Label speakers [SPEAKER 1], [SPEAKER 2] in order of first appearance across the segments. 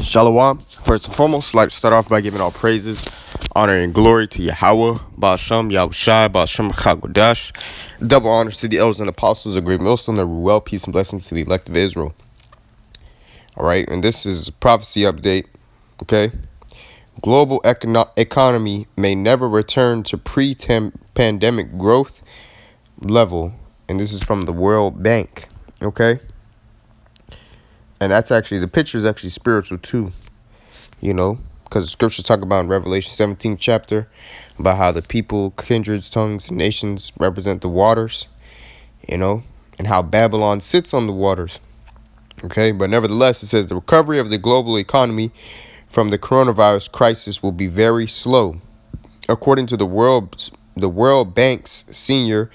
[SPEAKER 1] Shalom. First and foremost, I'd like to start off by giving all praises, honor, and glory to Yahweh, Ba'ashem, Yahushai, Ba'ashem, Chagodash. Double honors to the elders and apostles, a great millstone, that rule well, peace and blessings to the elect of Israel. All right, and this is a prophecy update, okay? Global economy may never return to pre-pandemic growth level, and this is from the World Bank, okay? And that's actually, the picture is actually spiritual too, because the scriptures talk about in Revelation 17th chapter about how the people, kindreds, tongues, and nations represent the waters, and how Babylon sits on the waters. Okay, but nevertheless, it says the recovery of the global economy from the coronavirus crisis will be very slow. According to the World Bank's senior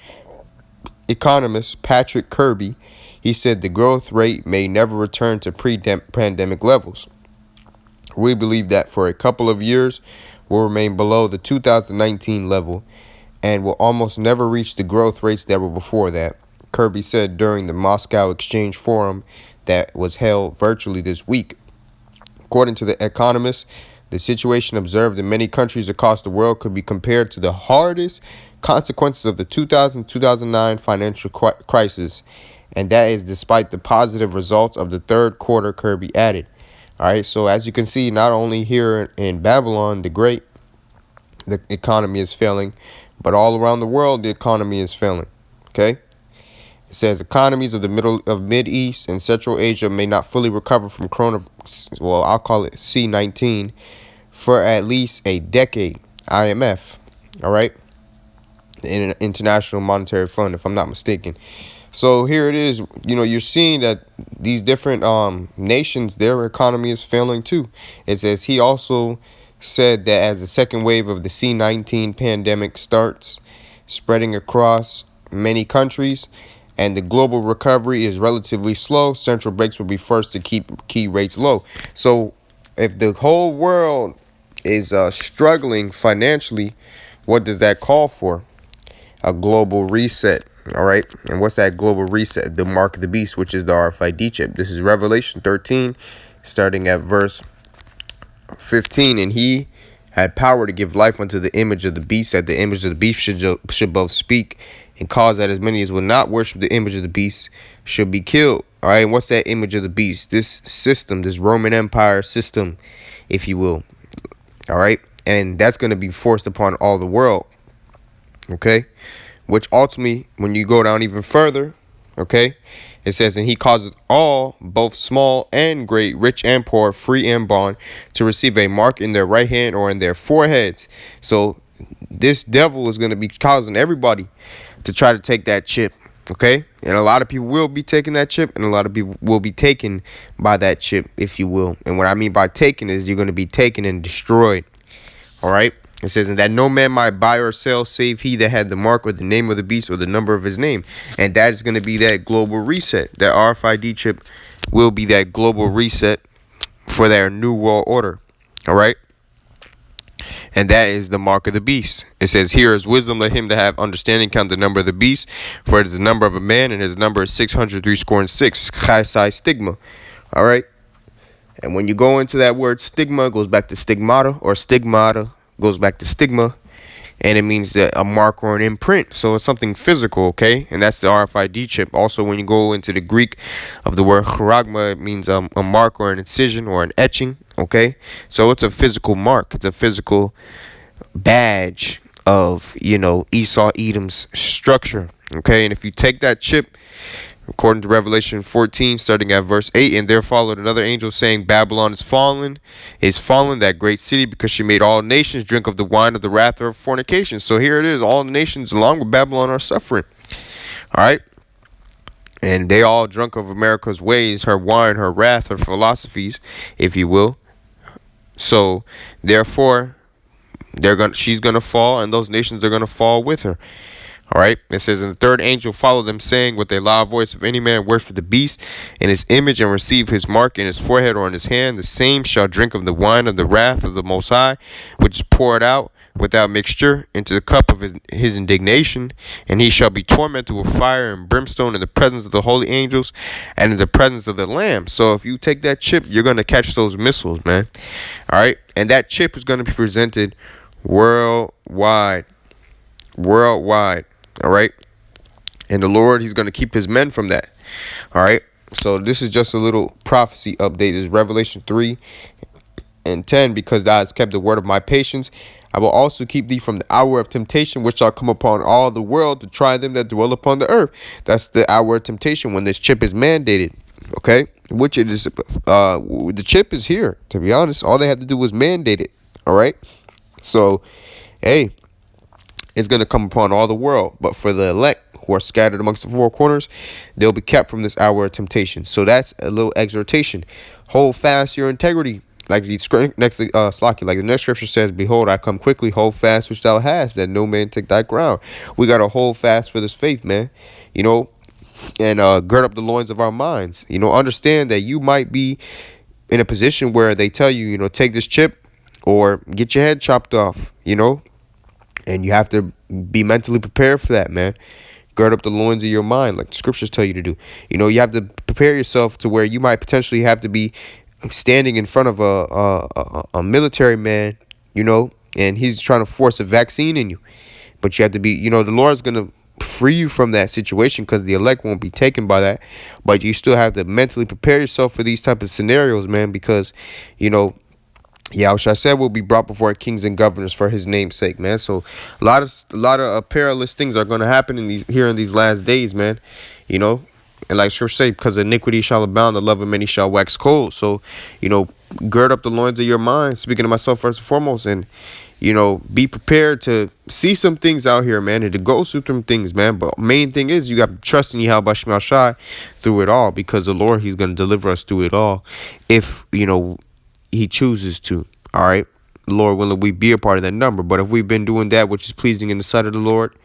[SPEAKER 1] economist, Patrick Kirby, he said the growth rate may never return to pre-pandemic levels. We believe that for a couple of years will remain below the 2019 level and will almost never reach the growth rates that were before that, Kirby said during the Moscow Exchange Forum that was held virtually this week. According to the economist, the situation observed in many countries across the world could be compared to the hardest consequences of the 2000-2009 financial crisis, and that is despite the positive results of the third quarter, Kirby added. All right, so as you can see, not only here in Babylon the Great, the economy is failing, but all around the world, the economy is failing, okay? It says economies of the Mid East and Central Asia may not fully recover from I'll call it C-19, for at least a decade, IMF, all right? The International Monetary Fund, if I'm not mistaken. So here it is, you're seeing that these different nations, their economy is failing too. It says he also said that as the second wave of the C-19 pandemic starts spreading across many countries and the global recovery is relatively slow, central banks will be first to keep key rates low. So if the whole world is struggling financially, what does that call for? A global reset. All right. And what's that global reset? The mark of the beast, which is the RFID chip. This is Revelation 13, starting at verse 15. And he had power to give life unto the image of the beast, that the image of the beast should both speak and cause that as many as will not worship the image of the beast should be killed. All right. And what's that image of the beast? This system, this Roman Empire system, if you will. All right. And that's going to be forced upon all the world. Okay. Which ultimately, when you go down even further, okay, it says, and he causeth all, both small and great, rich and poor, free and bond, to receive a mark in their right hand or in their foreheads. So this devil is going to be causing everybody to try to take that chip, okay? And a lot of people will be taking that chip, and a lot of people will be taken by that chip, if you will. And what I mean by taken is you're going to be taken and destroyed, all right? It says, and that no man might buy or sell save he that had the mark or the name of the beast or the number of his name. And that is going to be that global reset. That RFID chip will be that global reset for their new world order. All right. And that is the mark of the beast. It says, here is wisdom, let him that have understanding count the number of the beast, for it is the number of a man, and his number is 636, chai stigma. All right. And when you go into that word stigma, it goes back to stigmata, or stigmata goes back to stigma, and it means that a mark or an imprint. So it's something physical, okay? And that's the RFID chip. Also, when you go into the Greek of the word charagma, it means a mark or an incision or an etching, okay? So it's a physical mark. It's a physical badge of, Esau Edom's structure, okay? And if you take that chip, according to Revelation 14, starting at verse 8, and there followed another angel saying, Babylon is fallen, that great city, because she made all nations drink of the wine of the wrath of fornication. So here it is. All the nations along with Babylon are suffering. All right. And they all drunk of America's ways, her wine, her wrath, her philosophies, if you will. So therefore, she's going to fall, and those nations are going to fall with her. All right. It says, and the third angel followed them, saying with a loud voice, if any man worship the beast in his image and receive his mark in his forehead or in his hand, the same shall drink of the wine of the wrath of the Most High, which is poured out without mixture into the cup of his indignation, and he shall be tormented with fire and brimstone in the presence of the holy angels and in the presence of the Lamb. So if you take that chip, you're going to catch those missiles, man. All right. And that chip is going to be presented worldwide. Worldwide. All right. And the Lord, he's going to keep his men from that. All right. So this is just a little prophecy update. This is Revelation 3:10. Because thou hast kept the word of my patience, I will also keep thee from the hour of temptation, which shall come upon all the world to try them that dwell upon the earth. That's the hour of temptation when this chip is mandated. Okay. Which it is, the chip is here, to be honest. All they had to do was mandate it. All right. So, hey, it's going to come upon all the world. But for the elect who are scattered amongst the four corners, they'll be kept from this hour of temptation. So that's a little exhortation. Hold fast your integrity. Like the next Slaki, like the next scripture says, behold, I come quickly, hold fast which thou hast, that no man take thy ground. We got to hold fast for this faith, man. You know, and gird up the loins of our minds. You know, understand that you might be in a position where they tell you, you know, take this chip or get your head chopped off, you know, and you have to be mentally prepared for that, man. Gird up the loins of your mind, like the scriptures tell you to do. You know, you have to prepare yourself to where you might potentially have to be standing in front of a military man, you know, and he's trying to force a vaccine in you. But you have to be, you know, the Lord's going to free you from that situation because the elect won't be taken by that. But you still have to mentally prepare yourself for these type of scenarios, man, because, you know, Yahushua said will be brought before kings and governors for his name's sake, man. So a lot of perilous things are going to happen in these last days, man. You know, and like scripture say, because iniquity shall abound, the love of many shall wax cold. So, you know, gird up the loins of your mind. Speaking to myself first and foremost, and you know, be prepared to see some things out here, man, and to go through some things, man. But main thing is you got to trust in Yahweh Shai through it all, because the Lord, he's going to deliver us through it all, if you know he chooses to. All right, Lord willing, we be a part of that number. But if we've been doing that which is pleasing in the sight of the Lord,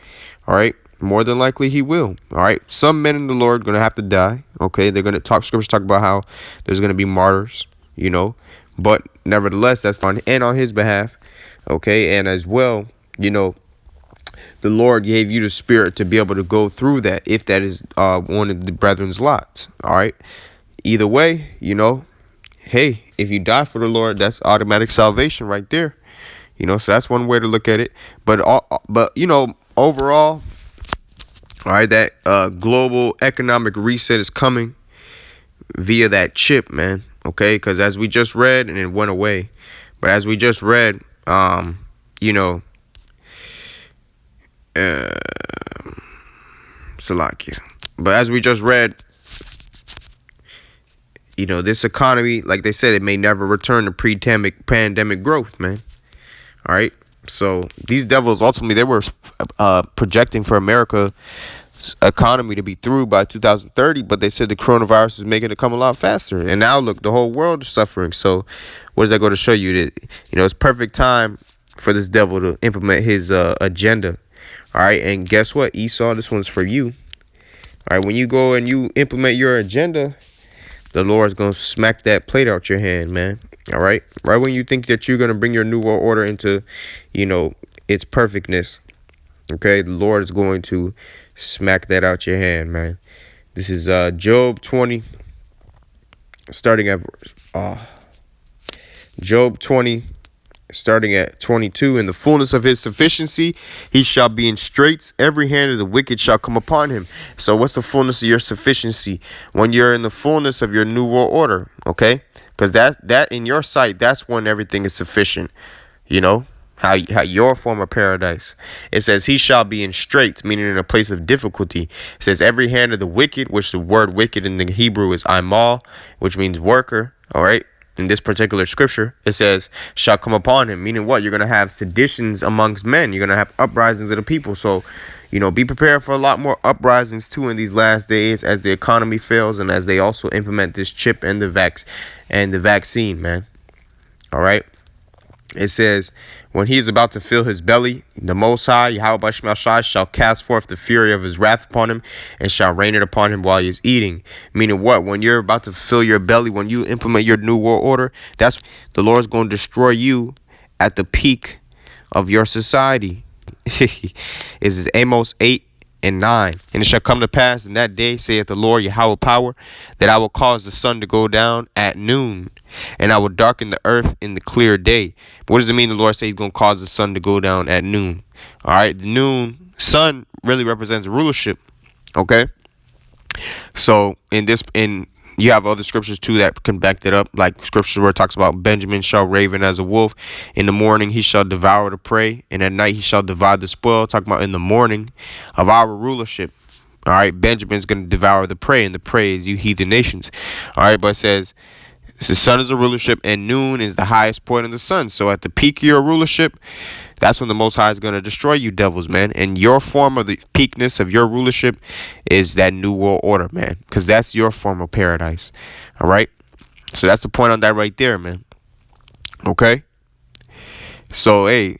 [SPEAKER 1] all right, more than likely he will. All right, some men in the Lord going to have to die. Okay, they're going to scriptures talk about how there's going to be martyrs, you know, but nevertheless, that's on his behalf. Okay, and as well, you know, the Lord gave you the spirit to be able to go through that, if that is one of the brethren's lots. All right, either way, you know, hey, if you die for the Lord, that's automatic salvation right there. You know, so that's one way to look at it. But you know, overall, all right, that global economic reset is coming via that chip, man. Okay, because as we just read, and it went away, but as we just read, you know, Salakia. But as we just read, you know, this economy, like they said, it may never return to pre-pandemic growth, man. All right. So these devils, ultimately, they were projecting for America's economy to be through by 2030, but they said the coronavirus is making it come a lot faster. And now, look, the whole world is suffering. So what does that go to show you? That, you know, it's perfect time for this devil to implement his agenda. All right. And guess what, Esau? This one's for you. All right. When you go and you implement your agenda, the Lord's going to smack that plate out your hand, man. All right. Right when you think that you're going to bring your new world order into, you know, its perfectness. Okay. The Lord is going to smack that out your hand, man. This is Job 20, starting at Job 20, starting at 22. In the fullness of his sufficiency, he shall be in straits. Every hand of the wicked shall come upon him. So what's the fullness of your sufficiency? When you're in the fullness of your new world order, okay? Because that in your sight, that's when everything is sufficient. You know, how your form of paradise. It says he shall be in straits, meaning in a place of difficulty. It says every hand of the wicked, which the word wicked in the Hebrew is aimal, which means worker. All right. In this particular scripture, it says, shall come upon him, meaning what? You're going to have seditions amongst men. You're going to have uprisings of the people. So, you know, be prepared for a lot more uprisings, too, in these last days as the economy fails and as they also implement this chip and the vaccine, man. All right. It says, when he is about to fill his belly, the Most High, Yahweh Shai, shall cast forth the fury of his wrath upon him and shall rain it upon him while he is eating. Meaning what? When you're about to fill your belly, when you implement your new world order, that's the Lord's going to destroy you at the peak of your society. This is Amos 8:9. And it shall come to pass in that day, saith the Lord Yahweh power, that I will cause the sun to go down at noon, and I will darken the earth in the clear day. What does it mean the Lord says he's going to cause the sun to go down at noon? All right, the noon sun really represents rulership. Okay, so in you have other scriptures too that can back that up, like scriptures where it talks about Benjamin shall raven as a wolf. In the morning he shall devour the prey, and at night he shall divide the spoil. Talking about in the morning of our rulership. All right, Benjamin's going to devour the prey, and the prey is you heathen nations. All right, but it says the sun is a rulership, and noon is the highest point of the sun. So at the peak of your rulership, that's when the Most High is going to destroy you devils, man. And your form of the peakness of your rulership is that new world order, man. Because that's your form of paradise. All right? So that's the point on that right there, man. Okay? So, hey,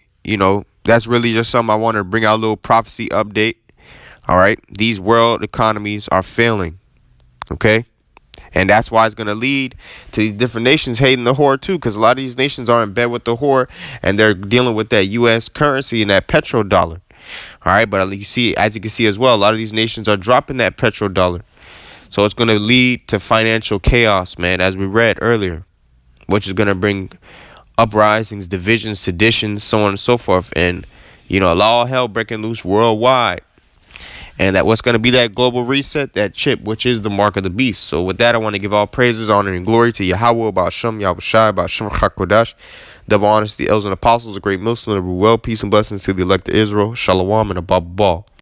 [SPEAKER 1] that's really just something I want to bring out, a little prophecy update. All right? These world economies are failing. Okay? And that's why it's going to lead to these different nations hating the whore too, because a lot of these nations are in bed with the whore, and they're dealing with that U.S. currency and that petrodollar. All right, but you see, as you can see as well, a lot of these nations are dropping that petrodollar. So it's going to lead to financial chaos, man, as we read earlier, which is going to bring uprisings, divisions, seditions, so on and so forth. And, all hell breaking loose worldwide. And that what's going to be that global reset, that chip, which is the mark of the beast. So with that, I want to give all praises, honor, and glory to Yahweh, Ba'ashem, Yahushai, Ba'ashem HaKodesh. Double honors to the elders and apostles, a great Muslim, and well, peace and blessings to the elect of Israel. Shalom and above all.